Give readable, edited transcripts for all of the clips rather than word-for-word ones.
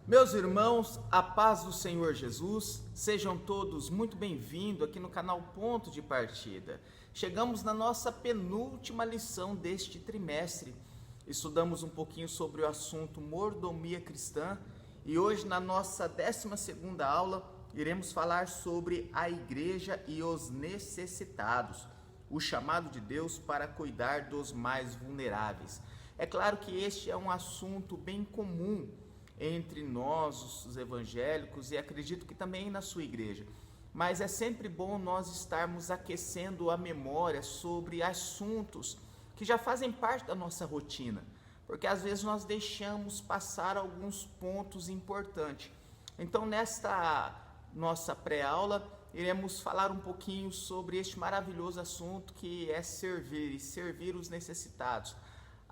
Meus irmãos, a paz do Senhor Jesus, sejam todos muito bem-vindos aqui no canal Ponto de Partida. Chegamos na nossa penúltima lição deste trimestre. Estudamos um pouquinho sobre o assunto mordomia cristã e hoje na nossa 12ª aula iremos falar sobre a igreja e os necessitados, o chamado de Deus para cuidar dos mais vulneráveis. É claro que este é um assunto bem comum entre nós, os evangélicos, e acredito que também na sua igreja. Mas é sempre bom nós estarmos aquecendo a memória sobre assuntos que já fazem parte da nossa rotina, porque às vezes nós deixamos passar alguns pontos importantes. Então, nesta nossa pré-aula, iremos falar um pouquinho sobre este maravilhoso assunto que é servir e servir os necessitados,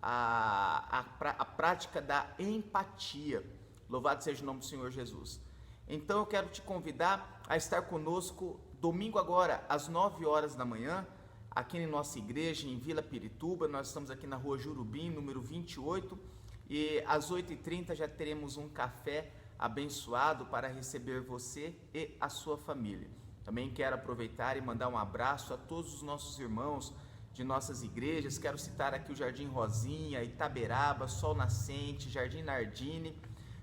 a prática da empatia. Louvado seja o nome do Senhor Jesus. Então eu quero te convidar a estar conosco domingo agora, às 9 horas da manhã, aqui em nossa igreja, em Vila Pirituba. Nós estamos aqui na rua Jurubim, número 28, e às 8h30 já teremos um café abençoado para receber você e a sua família. Também quero aproveitar e mandar um abraço a todos os nossos irmãos de nossas igrejas. Quero citar aqui o Jardim Rosinha, Itaberaba, Sol Nascente, Jardim Nardini.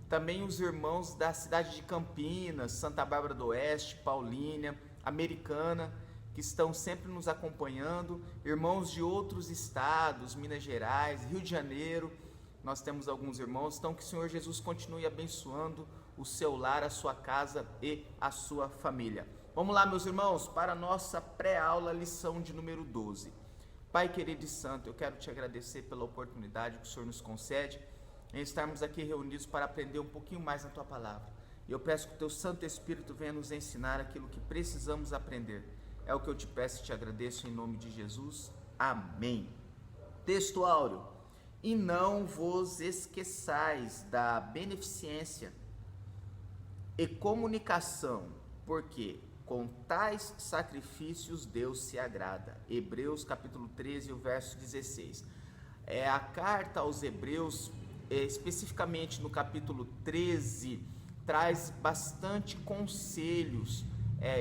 Também os irmãos da cidade de Campinas, Santa Bárbara do Oeste, Paulínia, Americana, que estão sempre nos acompanhando. Irmãos de outros estados, Minas Gerais, Rio de Janeiro, nós temos alguns irmãos. Então que o Senhor Jesus continue abençoando o seu lar, a sua casa e a sua família. Vamos lá, meus irmãos, para a nossa pré-aula, lição de número 12. Pai querido e santo, eu quero te agradecer pela oportunidade que o Senhor nos concede em estarmos aqui reunidos para aprender um pouquinho mais na Tua Palavra. E eu peço que o Teu Santo Espírito venha nos ensinar aquilo que precisamos aprender. É o que eu te peço e te agradeço em nome de Jesus. Amém. Texto áureo. E não vos esqueçais da beneficência e comunicação, porque com tais sacrifícios Deus se agrada. Hebreus capítulo 13, o verso 16. É a carta aos Hebreus, especificamente no capítulo 13, traz bastante conselhos,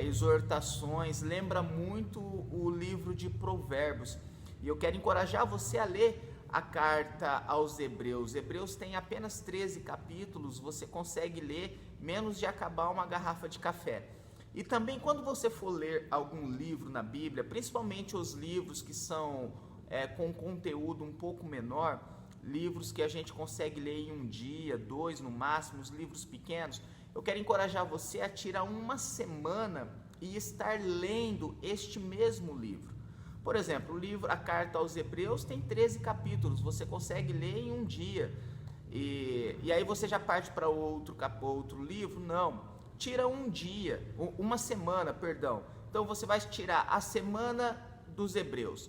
exortações, lembra muito o livro de Provérbios. E eu quero encorajar você a ler a carta aos Hebreus. Hebreus tem apenas 13 capítulos, você consegue ler menos de acabar uma garrafa de café. E também quando você for ler algum livro na Bíblia, principalmente os livros que são com conteúdo um pouco menor, livros que a gente consegue ler em um dia, 2 no máximo, os livros pequenos, eu quero encorajar você a tirar uma semana e estar lendo este mesmo livro. Por exemplo, o livro A Carta aos Hebreus tem 13 capítulos, você consegue ler em um dia, e aí você já parte para outro livro? Não, tira uma semana, perdão. Então você vai tirar a semana dos Hebreus.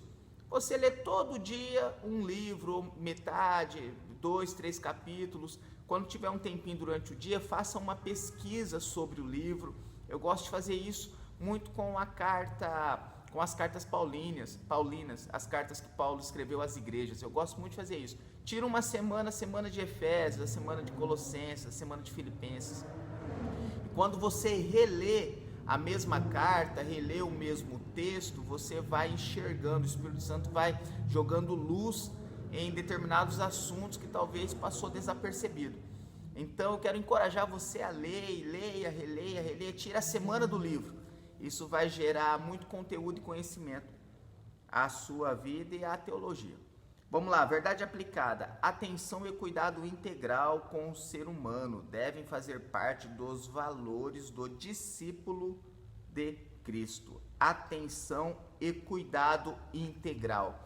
Você lê todo dia um livro, metade, 2, 3 capítulos. Quando tiver um tempinho durante o dia, faça uma pesquisa sobre o livro. Eu gosto de fazer isso muito com as cartas paulinas, as cartas que Paulo escreveu às igrejas. Eu gosto muito de fazer isso. Tira uma semana, a semana de Efésios, a semana de Colossenses, a semana de Filipenses. E quando você relê a mesma carta, relê o mesmo texto, você vai enxergando, o Espírito Santo vai jogando luz em determinados assuntos que talvez passou desapercebido. Então eu quero encorajar você a ler, leia, releia, tira a semana do livro. Isso vai gerar muito conteúdo e conhecimento à sua vida e à teologia. Vamos lá, verdade aplicada. Atenção e cuidado integral com o ser humano devem fazer parte dos valores do discípulo de Cristo. Atenção e cuidado integral.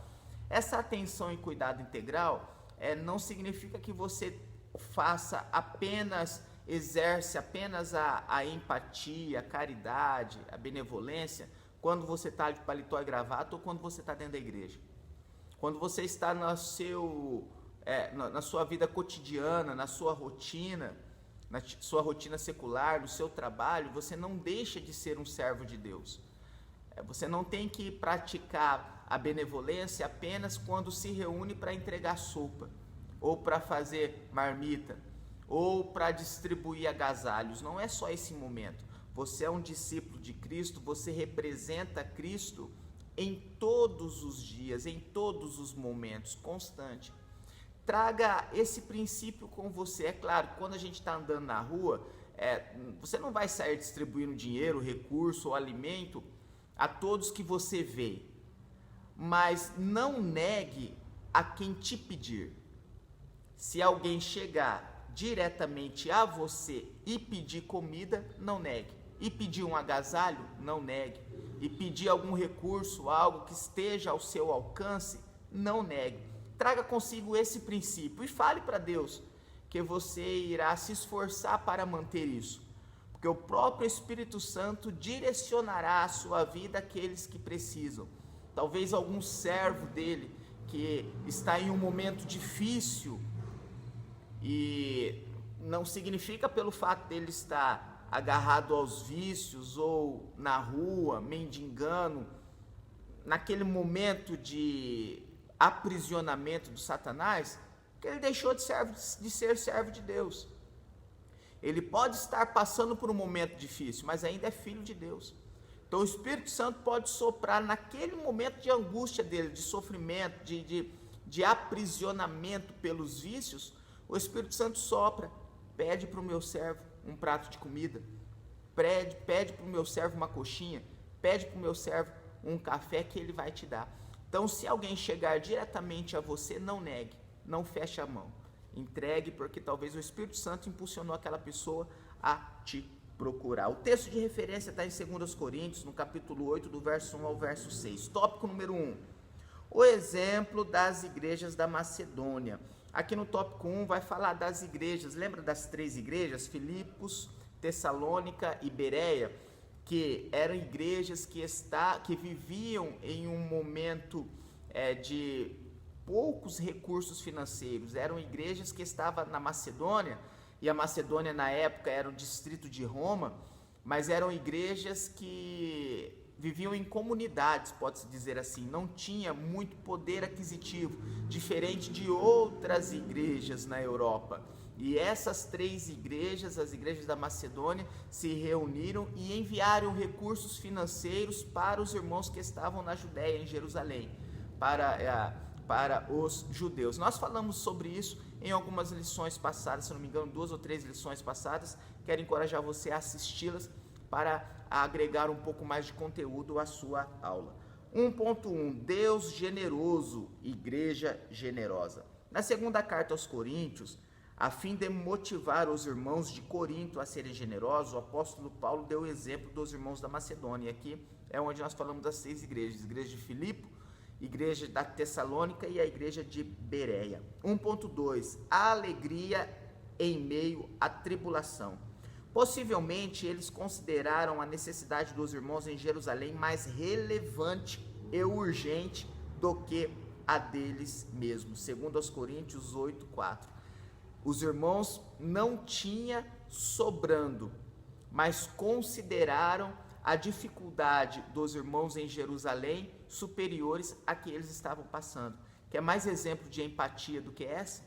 Essa atenção e cuidado integral não significa que você exerce apenas a empatia, a caridade, a benevolência quando você está de paletó e gravata ou quando você está dentro da igreja. Quando você está na sua vida cotidiana, na sua rotina secular, no seu trabalho, você não deixa de ser um servo de Deus. Você não tem que praticar a benevolência apenas quando se reúne para entregar sopa, ou para fazer marmita, ou para distribuir agasalhos. Não é só esse momento. Você é um discípulo de Cristo, você representa Cristo em todos os dias, em todos os momentos, constante. Traga esse princípio com você. É claro, quando a gente está andando na rua, você não vai sair distribuindo dinheiro, recurso ou alimento a todos que você vê, mas não negue a quem te pedir. Se alguém chegar diretamente a você e pedir comida, não negue. E pedir um agasalho, não negue. E pedir algum recurso, algo que esteja ao seu alcance, não negue. Traga consigo esse princípio e fale para Deus que você irá se esforçar para manter isso. Porque o próprio Espírito Santo direcionará a sua vida àqueles que precisam. Talvez algum servo dele que está em um momento difícil, e não significa pelo fato dele estar agarrado aos vícios ou na rua, mendigando, naquele momento de aprisionamento do Satanás, que ele deixou de ser servo de Deus. Ele pode estar passando por um momento difícil, mas ainda é filho de Deus. Então o Espírito Santo pode soprar naquele momento de angústia dele, de sofrimento, de aprisionamento pelos vícios. O Espírito Santo sopra, pede para o meu servo um prato de comida, pede para o meu servo uma coxinha, pede para o meu servo um café que ele vai te dar. Então, se alguém chegar diretamente a você, não negue, não feche a mão, entregue, porque talvez o Espírito Santo impulsionou aquela pessoa a te procurar. O texto de referência está em 2 Coríntios, no capítulo 8, do verso 1 ao verso 6. Tópico número 1, o exemplo das igrejas da Macedônia. Aqui no tópico 1 vai falar das igrejas, lembra das 3 igrejas? Filipos, Tessalônica e Bereia, que eram igrejas que viviam em um momento de poucos recursos financeiros. Eram igrejas que estavam na Macedônia, e a Macedônia na época era o distrito de Roma, mas eram igrejas que viviam em comunidades, pode-se dizer assim, não tinha muito poder aquisitivo, diferente de outras igrejas na Europa. E essas 3 igrejas, as igrejas da Macedônia, se reuniram e enviaram recursos financeiros para os irmãos que estavam na Judéia, em Jerusalém, para os judeus. Nós falamos sobre isso em algumas lições passadas, se não me engano, 2 ou 3 lições passadas. Quero encorajar você a assisti-las para agregar um pouco mais de conteúdo à sua aula. 1.1, Deus generoso, igreja generosa. Na segunda carta aos Coríntios, a fim de motivar os irmãos de Corinto a serem generosos, o apóstolo Paulo deu o exemplo dos irmãos da Macedônia. Aqui é onde nós falamos das 6 igrejas, a igreja de Filipe, igreja da Tessalônica e a igreja de Bereia. 1.2, a alegria em meio à tribulação. Possivelmente eles consideraram a necessidade dos irmãos em Jerusalém mais relevante e urgente do que a deles mesmos. Segundo aos Coríntios 8:4. Os irmãos não tinham sobrando, mas consideraram a dificuldade dos irmãos em Jerusalém superiores a que eles estavam passando. Quer mais exemplo de empatia do que essa?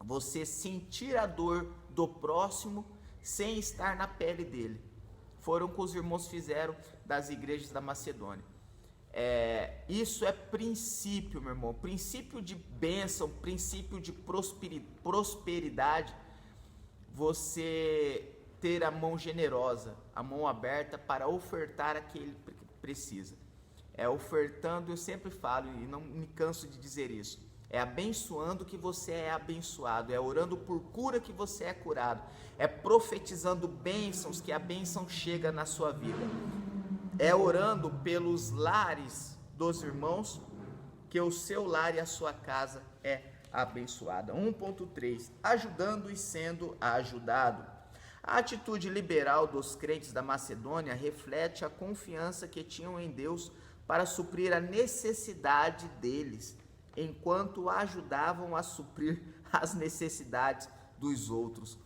Você sentir a dor do próximo sem estar na pele dele. Foram o que os irmãos fizeram das igrejas da Macedônia. Isso é princípio, meu irmão, princípio de bênção, princípio de prosperidade. Você ter a mão generosa, a mão aberta para ofertar aquele que precisa. Ofertando, eu sempre falo e não me canso de dizer isso, é abençoando que você é abençoado, é orando por cura que você é curado, é profetizando bênçãos que a bênção chega na sua vida, é orando pelos lares dos irmãos que o seu lar e a sua casa é abençoada. 1.3, ajudando e sendo ajudado. A atitude liberal dos crentes da Macedônia reflete a confiança que tinham em Deus para suprir a necessidade deles, enquanto ajudavam a suprir as necessidades dos outros.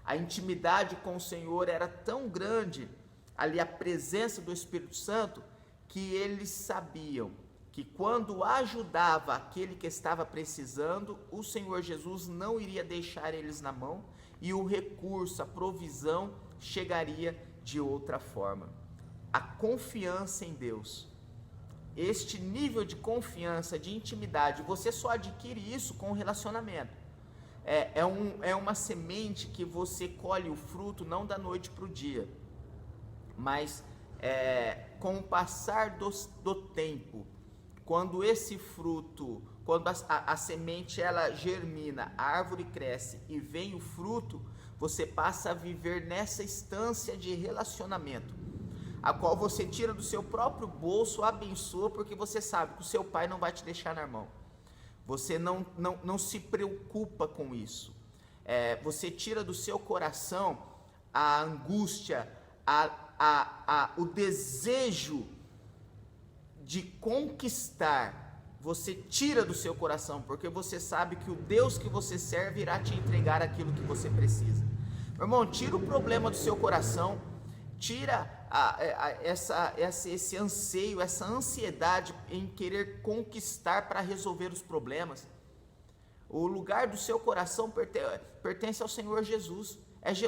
A intimidade com o Senhor era tão grande, ali a presença do Espírito Santo, que eles sabiam que quando ajudava aquele que estava precisando, o Senhor Jesus não iria deixar eles na mão e o recurso, a provisão chegaria de outra forma. A confiança em Deus, este nível de confiança, de intimidade, você só adquire isso com o relacionamento. É uma semente que você colhe o fruto não da noite para o dia, mas com o passar do tempo, quando esse fruto, quando a semente ela germina, a árvore cresce e vem o fruto, você passa a viver nessa instância de relacionamento, a qual você tira do seu próprio bolso, abençoa, porque você sabe que o seu pai não vai te deixar na mão. Você não se preocupa com isso. Você tira do seu coração a angústia, o desejo de conquistar. Você tira do seu coração, porque você sabe que o Deus que você serve irá te entregar aquilo que você precisa. Meu irmão, tira o problema do seu coração, tira esse anseio, essa ansiedade em querer conquistar para resolver os problemas. O lugar do seu coração pertence ao Senhor Jesus.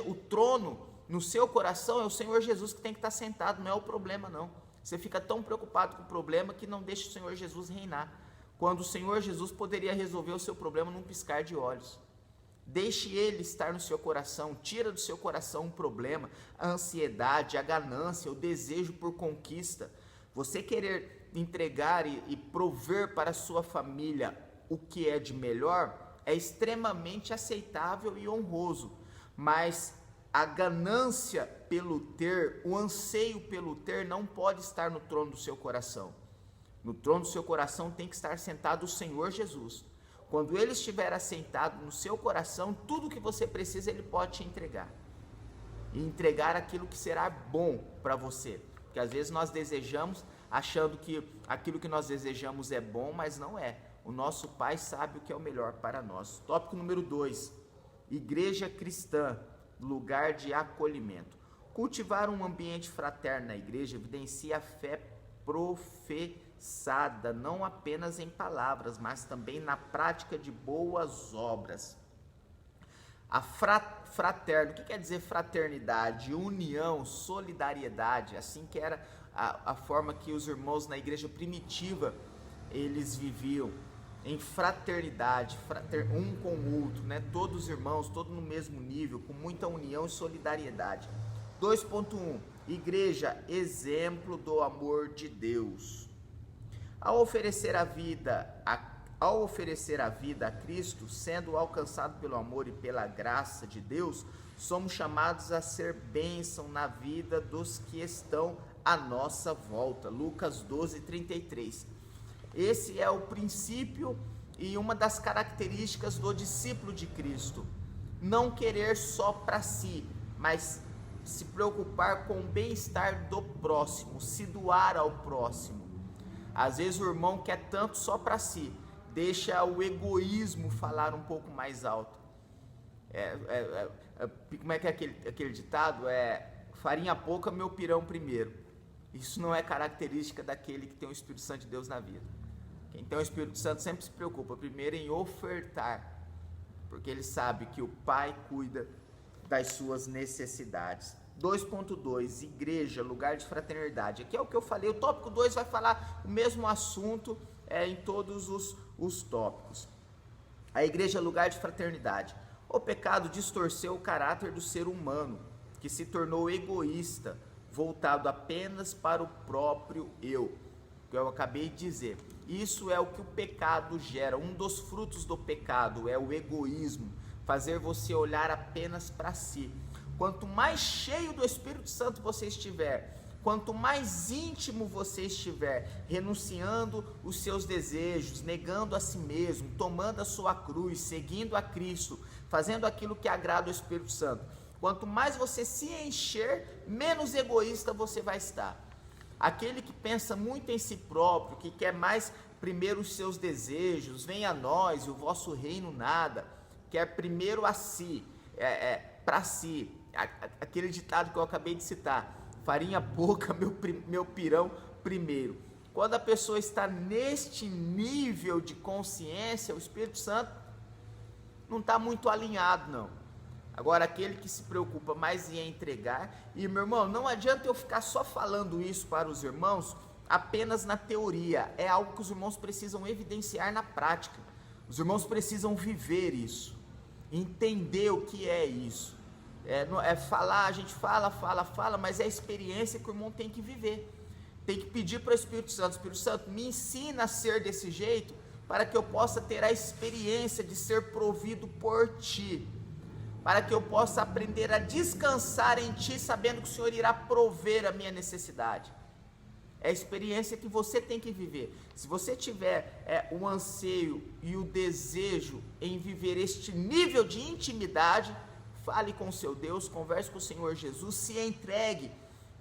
O trono no seu coração é o Senhor Jesus que tem que estar sentado, não é o problema não. Você fica tão preocupado com o problema que não deixa o Senhor Jesus reinar, quando o Senhor Jesus poderia resolver o seu problema num piscar de olhos. Deixe Ele estar no seu coração, tira do seu coração um problema, a ansiedade, a ganância, o desejo por conquista. Você querer entregar e prover para a sua família o que é de melhor é extremamente aceitável e honroso, mas a ganância pelo ter, o anseio pelo ter não pode estar no trono do seu coração. No trono do seu coração tem que estar sentado o Senhor Jesus. Quando Ele estiver assentado no seu coração, tudo o que você precisa Ele pode te entregar. E entregar aquilo que será bom para você. Porque às vezes nós desejamos, achando que aquilo que nós desejamos é bom, mas não é. O nosso Pai sabe o que é o melhor para nós. Tópico número 2. Igreja cristã, lugar de acolhimento. Cultivar um ambiente fraterno na igreja evidencia a fé professada, não apenas em palavras, mas também na prática de boas obras. A fraterno, o que quer dizer fraternidade? União, solidariedade, assim que era a forma que os irmãos na igreja primitiva, eles viviam, em fraternidade, um com o outro, né? Todos irmãos, todos no mesmo nível, com muita união e solidariedade. 2.1, igreja, exemplo do amor de Deus. Ao oferecer a vida a Cristo, sendo alcançado pelo amor e pela graça de Deus, somos chamados a ser bênção na vida dos que estão à nossa volta. Lucas 12:33. Esse é o princípio e uma das características do discípulo de Cristo. Não querer só para si, mas se preocupar com o bem-estar do próximo, se doar ao próximo. Às vezes o irmão quer tanto só para si, deixa o egoísmo falar um pouco mais alto. Como é que é aquele ditado? Farinha pouca, meu pirão primeiro. Isso não é característica daquele que tem o Espírito Santo de Deus na vida. Quem tem o Espírito Santo sempre se preocupa primeiro em ofertar, porque ele sabe que o Pai cuida das suas necessidades. 2.2, igreja, lugar de fraternidade. Aqui é o que eu falei, o tópico 2 vai falar o mesmo assunto em todos os tópicos. A igreja, lugar de fraternidade. O pecado distorceu o caráter do ser humano, que se tornou egoísta, voltado apenas para o próprio eu, que eu acabei de dizer. Isso é o que o pecado gera. Um dos frutos do pecado é o egoísmo, fazer você olhar apenas para si. Quanto mais cheio do Espírito Santo você estiver, quanto mais íntimo você estiver, renunciando os seus desejos, negando a si mesmo, tomando a sua cruz, seguindo a Cristo, fazendo aquilo que agrada ao Espírito Santo, quanto mais você se encher, menos egoísta você vai estar. Aquele que pensa muito em si próprio, que quer mais primeiro os seus desejos, venha a nós e o vosso reino nada, quer primeiro a si, para si, aquele ditado que eu acabei de citar, farinha pouca, meu pirão primeiro. Quando a pessoa está neste nível de consciência, o Espírito Santo não está muito alinhado não. Agora, aquele que se preocupa mais em entregar, e meu irmão, não adianta eu ficar só falando isso para os irmãos apenas na teoria, é algo que os irmãos precisam evidenciar na prática. Os irmãos precisam viver isso, entender o que é isso. É falar, a gente fala, mas é a experiência que o irmão tem que viver. Tem que pedir para o Espírito Santo, me ensina a ser desse jeito, para que eu possa ter a experiência de ser provido por Ti, para que eu possa aprender a descansar em Ti, sabendo que o Senhor irá prover a minha necessidade. É a experiência que você tem que viver. Se você tiver o anseio e o desejo em viver este nível de intimidade, fale com o seu Deus, converse com o Senhor Jesus, se entregue,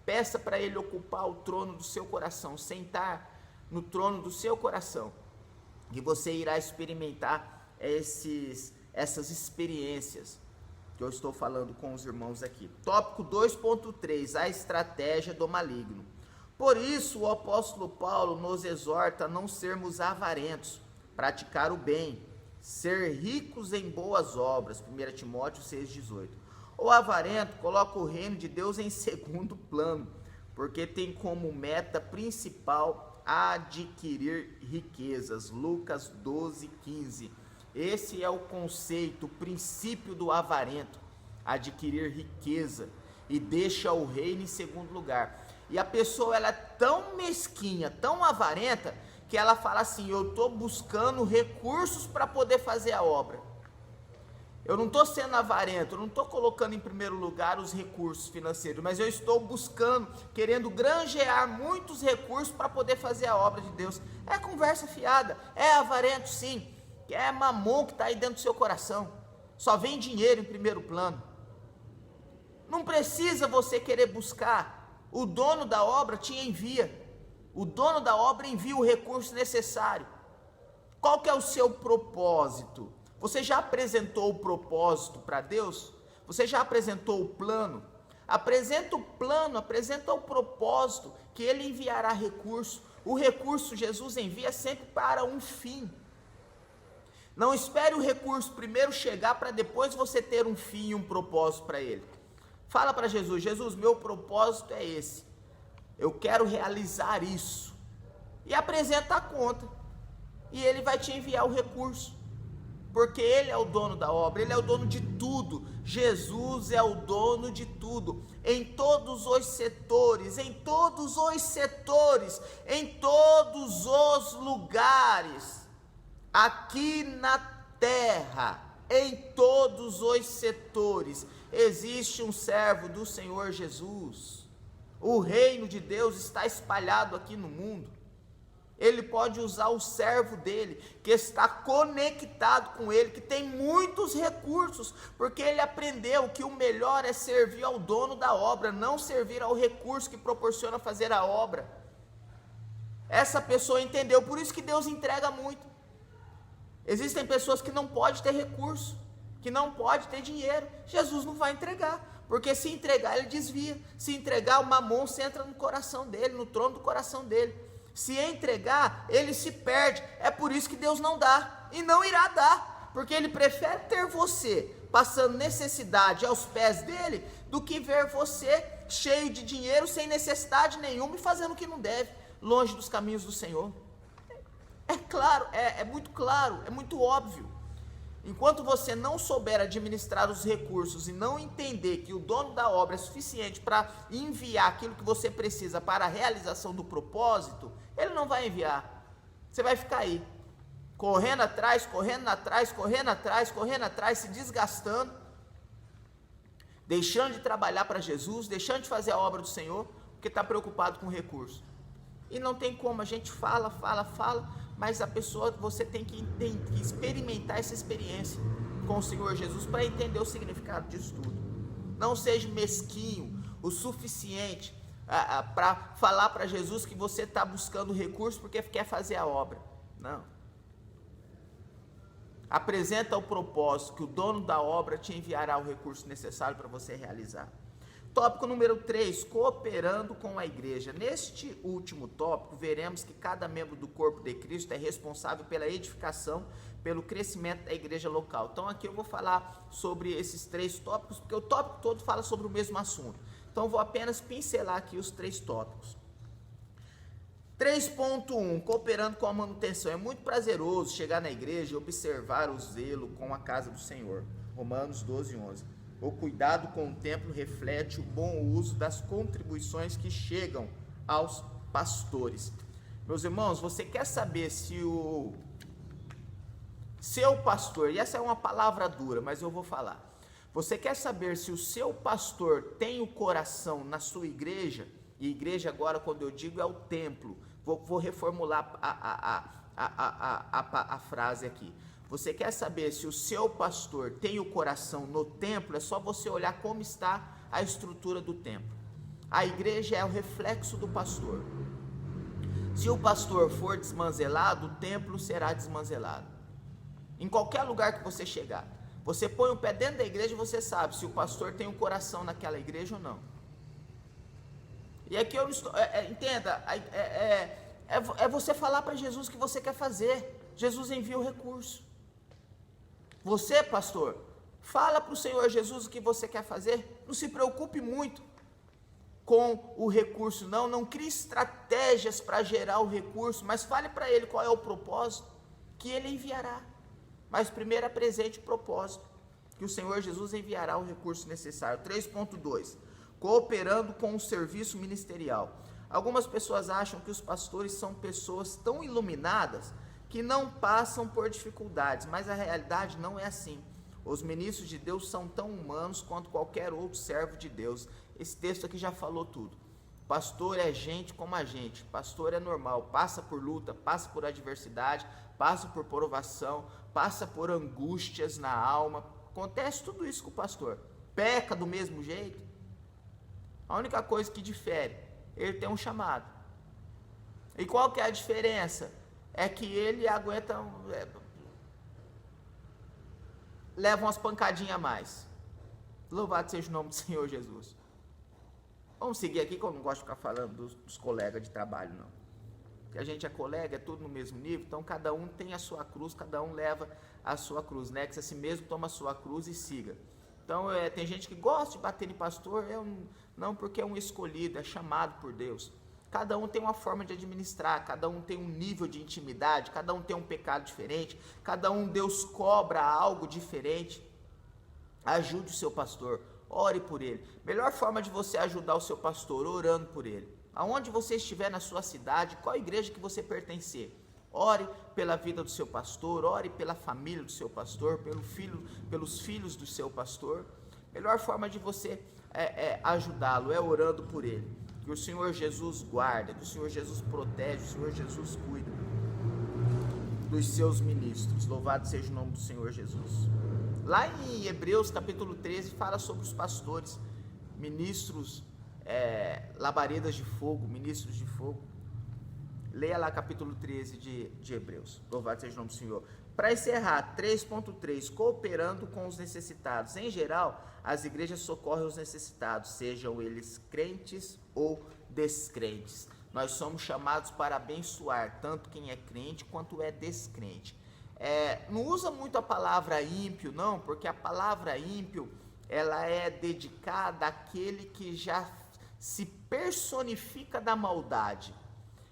peça para Ele ocupar o trono do seu coração, sentar no trono do seu coração, e você irá experimentar essas experiências que eu estou falando com os irmãos aqui. Tópico 2.3, a estratégia do maligno. Por isso o apóstolo Paulo nos exorta a não sermos avarentos, praticar o bem, ser ricos em boas obras, 1 Timóteo 6,18. O avarento coloca o reino de Deus em segundo plano, porque tem como meta principal adquirir riquezas, Lucas 12,15. Esse é o conceito, o princípio do avarento, adquirir riqueza, e deixa o reino em segundo lugar. E a pessoa, ela é tão mesquinha, tão avarenta, que ela fala assim: eu estou buscando recursos para poder fazer a obra. Eu não estou sendo avarento, eu não estou colocando em primeiro lugar os recursos financeiros, mas eu estou buscando, querendo granjear muitos recursos para poder fazer a obra de Deus. É conversa fiada, é avarento sim, é mamon que está aí dentro do seu coração, só vem dinheiro em primeiro plano. Não precisa você querer buscar, o dono da obra te envia, o dono da obra envia o recurso necessário. Qual que é o seu propósito? Você já apresentou o propósito para Deus? Você já apresentou o plano? Apresenta o plano, apresenta o propósito, que Ele enviará recurso. O recurso Jesus envia sempre para um fim. Não espere o recurso primeiro chegar para depois você ter um fim e um propósito para ele. Fala para Jesus: Jesus, meu propósito é esse, eu quero realizar isso, e apresenta a conta, e Ele vai te enviar o recurso, porque Ele é o dono da obra, Ele é o dono de tudo. Jesus é o dono de tudo, em todos os setores, em todos os lugares, aqui na terra, em todos os setores, existe um servo do Senhor Jesus. O reino de Deus está espalhado aqui no mundo. Ele pode usar o servo dele, que está conectado com ele, que tem muitos recursos, porque ele aprendeu que o melhor é servir ao dono da obra, não servir ao recurso que proporciona fazer a obra. Essa pessoa entendeu, por isso que Deus entrega muito. Existem pessoas que não podem ter recurso, que não podem ter dinheiro. Jesus não vai entregar, porque se entregar ele desvia. Se entregar, o mamon se entra no coração dele, no trono do coração dele. Se entregar, ele se perde. É por isso que Deus não dá, e não irá dar, porque Ele prefere ter você passando necessidade aos pés dele, do que ver você cheio de dinheiro, sem necessidade nenhuma e fazendo o que não deve, longe dos caminhos do Senhor. É claro, é muito claro, é muito óbvio. Enquanto você não souber administrar os recursos e não entender que o dono da obra é suficiente para enviar aquilo que você precisa para a realização do propósito, ele não vai enviar. Você vai ficar aí, correndo atrás, se desgastando, deixando de trabalhar para Jesus, deixando de fazer a obra do Senhor, porque está preocupado com o recurso. E não tem como, a gente fala, mas a pessoa, você tem que experimentar essa experiência com o Senhor Jesus para entender o significado disso tudo. Não seja mesquinho o suficiente para falar para Jesus que você está buscando recurso porque quer fazer a obra. Não. Apresenta o propósito, que o dono da obra te enviará o recurso necessário para você realizar. Tópico número 3, cooperando com a igreja. Neste último tópico, veremos que cada membro do corpo de Cristo é responsável pela edificação, pelo crescimento da igreja local. Então aqui eu vou falar sobre esses 3 tópicos, porque o tópico todo fala sobre o mesmo assunto. Então eu vou apenas pincelar aqui os 3 tópicos. 3.1, cooperando com a manutenção. É muito prazeroso chegar na igreja e observar o zelo com a casa do Senhor. Romanos 12:11. O cuidado com o templo reflete o bom uso das contribuições que chegam aos pastores. Meus irmãos, você quer saber se o seu pastor, e essa é uma palavra dura, mas eu vou falar. Você quer saber se o seu pastor tem o coração na sua igreja? E igreja agora, quando eu digo, é o templo. Vou reformular a frase aqui. Você quer saber se o seu pastor tem o coração no templo? É só você olhar como está a estrutura do templo. A igreja é o reflexo do pastor. Se o pastor for desmanzelado, o templo será desmanzelado. Em qualquer lugar que você chegar, você põe o pé dentro da igreja e você sabe se o pastor tem o coração naquela igreja ou não. E aqui eu não estou... entenda, é você falar para Jesus o que você quer fazer. Jesus envia o recurso. Você, pastor, fala para o Senhor Jesus o que você quer fazer. Não se preocupe muito com o recurso, não crie estratégias para gerar o recurso, mas fale para Ele qual é o propósito, que Ele enviará. Mas primeiro apresente o propósito, que o Senhor Jesus enviará o recurso necessário. 3.2, cooperando com o serviço ministerial. Algumas pessoas acham que os pastores são pessoas tão iluminadas que não passam por dificuldades, mas a realidade não é assim. Os ministros de Deus são tão humanos quanto qualquer outro servo de Deus. Esse texto aqui já falou tudo. Pastor é gente como a gente, pastor é normal, passa por luta, passa por adversidade, passa por provação, passa por angústias na alma, acontece tudo isso com o pastor. Peca do mesmo jeito. A única coisa que difere, ele tem um chamado. E qual que é a diferença? É que ele aguenta, leva umas pancadinhas a mais. Louvado seja o nome do Senhor Jesus. Vamos seguir aqui, que eu não gosto de ficar falando dos colegas de trabalho, não. Porque a gente é colega, é tudo no mesmo nível, então cada um tem a sua cruz, cada um leva a sua cruz. Negue-se a si mesmo, toma a sua cruz e siga. Então tem gente que gosta de bater em pastor, não porque é um escolhido, é chamado por Deus. Cada um tem uma forma de administrar, cada um tem um nível de intimidade, cada um tem um pecado diferente, cada um Deus cobra algo diferente. Ajude o seu pastor, ore por ele. Melhor forma de você ajudar o seu pastor, orando por ele. Aonde você estiver na sua cidade, qual igreja que você pertencer, ore pela vida do seu pastor, ore pela família do seu pastor, pelos filhos do seu pastor. Melhor forma de você ajudá-lo é orando por ele. Que o Senhor Jesus guarda, que o Senhor Jesus protege, o Senhor Jesus cuida dos seus ministros. Louvado seja o nome do Senhor Jesus. Lá em Hebreus capítulo 13 fala sobre os pastores, ministros, labaredas de fogo, ministros de fogo. Leia lá capítulo 13 de Hebreus. Louvado seja o nome do Senhor. Para encerrar, 3.3, cooperando com os necessitados. Em geral, as igrejas socorrem os necessitados, sejam eles crentes ou descrentes. Nós somos chamados para abençoar, tanto quem é crente quanto é descrente. Não usa muito a palavra ímpio, não, porque a palavra ímpio, ela é dedicada àquele que já se personifica da maldade.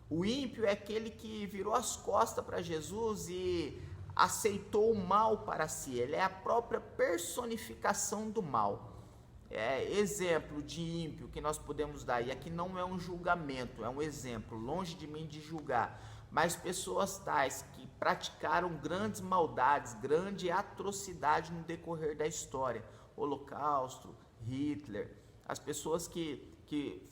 O ímpio é aquele que virou as costas para Jesus e aceitou o mal para si. Ele é a própria personificação do mal. Exemplo de ímpio que nós podemos dar, e aqui não é um julgamento, é um exemplo, longe de mim de julgar, mas pessoas tais que praticaram grandes maldades, grande atrocidade no decorrer da história, Holocausto, Hitler, as pessoas que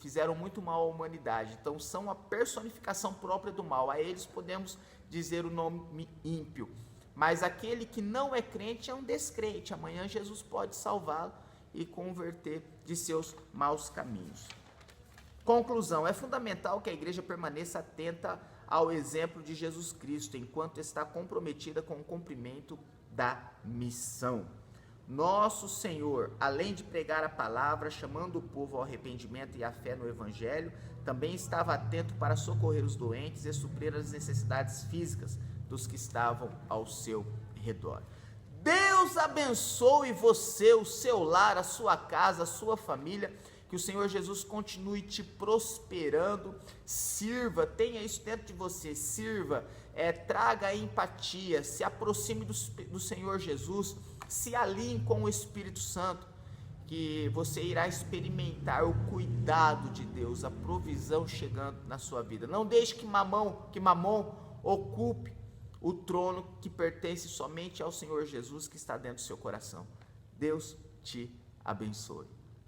fizeram muito mal à humanidade, então são a personificação própria do mal. A eles podemos dizer o nome ímpio, mas aquele que não é crente é um descrente. Amanhã Jesus pode salvá-lo e converter de seus maus caminhos. Conclusão: é fundamental que a igreja permaneça atenta ao exemplo de Jesus Cristo, enquanto está comprometida com o cumprimento da missão. Nosso Senhor, além de pregar a palavra, chamando o povo ao arrependimento e à fé no Evangelho, também estava atento para socorrer os doentes e suprir as necessidades físicas dos que estavam ao seu redor. Deus abençoe você, o seu lar, a sua casa, a sua família. Que o Senhor Jesus continue te prosperando. Sirva, tenha isso dentro de você, sirva, traga empatia, se aproxime do Senhor Jesus, se alinhe com o Espírito Santo, que você irá experimentar o cuidado de Deus, a provisão chegando na sua vida. Não deixe que Mamon ocupe o trono que pertence somente ao Senhor Jesus, que está dentro do seu coração. Deus te abençoe.